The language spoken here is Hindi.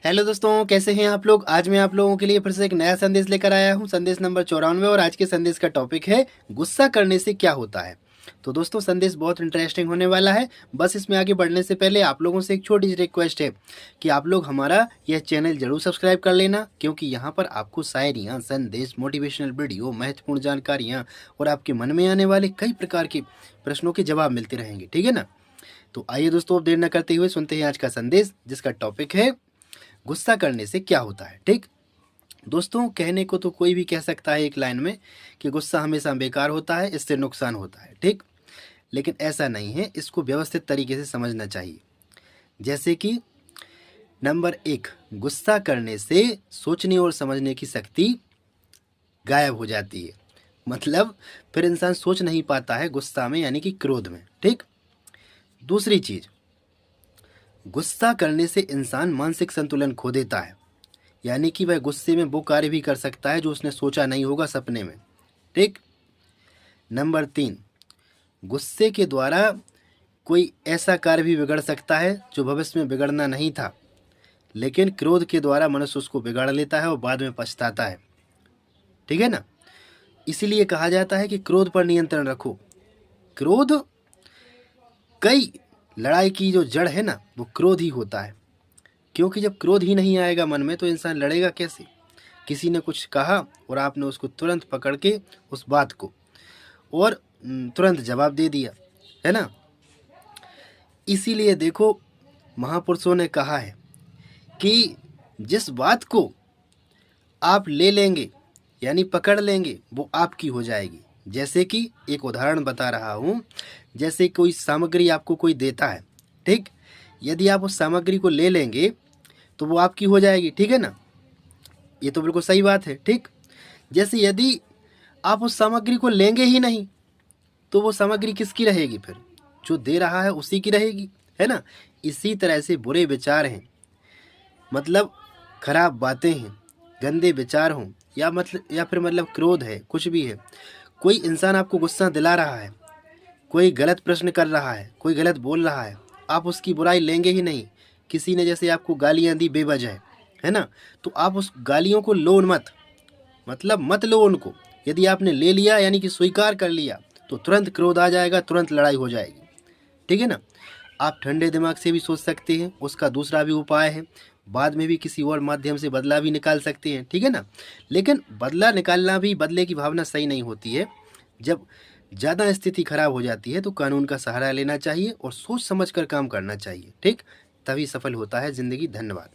हेलो दोस्तों, कैसे हैं आप लोग। आज मैं आप लोगों के लिए फिर से एक नया संदेश लेकर आया हूं, संदेश नंबर 94। और आज के संदेश का टॉपिक है गुस्सा करने से क्या होता है। तो दोस्तों, संदेश बहुत इंटरेस्टिंग होने वाला है। बस इसमें आगे बढ़ने से पहले आप लोगों से एक छोटी सी रिक्वेस्ट है कि आप लोग हमारा यह चैनल जरूर सब्सक्राइब कर लेना, क्योंकि यहाँ पर आपको शायरियाँ, संदेश, मोटिवेशनल वीडियो, महत्वपूर्ण जानकारियाँ और आपके मन में आने वाले कई प्रकार के प्रश्नों के जवाब मिलते रहेंगे। ठीक है ना। तो आइए दोस्तों, अब देर न करते हुए सुनते हैं आज का संदेश, जिसका टॉपिक है गुस्सा करने से क्या होता है। ठीक दोस्तों, कहने को तो कोई भी कह सकता है एक लाइन में कि गुस्सा हमेशा बेकार होता है, इससे नुकसान होता है। ठीक, लेकिन ऐसा नहीं है, इसको व्यवस्थित तरीके से समझना चाहिए। जैसे कि नंबर 1, गुस्सा करने से सोचने और समझने की शक्ति गायब हो जाती है। मतलब फिर इंसान सोच नहीं पाता है गुस्सा में, यानी कि क्रोध में। ठीक, दूसरी चीज, गुस्सा करने से इंसान मानसिक संतुलन खो देता है, यानी कि वह गुस्से में वो कार्य भी कर सकता है जो उसने सोचा नहीं होगा सपने में। ठीक, नंबर 3, गुस्से के द्वारा कोई ऐसा कार्य भी बिगड़ सकता है जो भविष्य में बिगड़ना नहीं था, लेकिन क्रोध के द्वारा मनुष्य उसको बिगाड़ लेता है और बाद में पछताता है। ठीक है ना। इसीलिए कहा जाता है कि क्रोध पर नियंत्रण रखो। क्रोध, कई लड़ाई की जो जड़ है ना, वो क्रोध ही होता है। क्योंकि जब क्रोध ही नहीं आएगा मन में तो इंसान लड़ेगा कैसे। किसी ने कुछ कहा और आपने उसको तुरंत पकड़ के उस बात को और तुरंत जवाब दे दिया, है ना। इसीलिए देखो, महापुरुषों ने कहा है कि जिस बात को आप ले लेंगे, यानी पकड़ लेंगे, वो आपकी हो जाएगी। जैसे कि एक उदाहरण बता रहा हूँ। जैसे कोई सामग्री आपको कोई देता है, ठीक, यदि आप उस सामग्री को ले लेंगे तो वो आपकी हो जाएगी। ठीक है ना। ये तो बिल्कुल सही बात है। ठीक, जैसे यदि आप उस सामग्री को लेंगे ही नहीं तो वो सामग्री किसकी रहेगी फिर? जो दे रहा है उसी की रहेगी, है ना। इसी तरह से बुरे विचार हैं, मतलब खराब बातें हैं, गंदे विचार हों, या फिर मतलब क्रोध है, कुछ भी है। कोई इंसान आपको गुस्सा दिला रहा है, कोई गलत प्रश्न कर रहा है, कोई गलत बोल रहा है, आप उसकी बुराई लेंगे ही नहीं। किसी ने जैसे आपको गालियां दी बेवजह, है ना, तो आप उस गालियों को लो मत, मतलब मत लो उनको। यदि आपने ले लिया, यानी कि स्वीकार कर लिया, तो तुरंत क्रोध आ जाएगा, तुरंत लड़ाई हो जाएगी। ठीक है ना। आप ठंडे दिमाग से भी सोच सकते हैं, उसका दूसरा भी उपाय है। बाद में भी किसी और माध्यम से बदला भी निकाल सकते हैं। ठीक है ना। लेकिन बदला निकालना भी, बदले की भावना सही नहीं होती है। जब ज़्यादा स्थिति खराब हो जाती है तो कानून का सहारा लेना चाहिए और सोच समझ कर काम करना चाहिए। ठीक, तभी सफल होता है ज़िंदगी। धन्यवाद।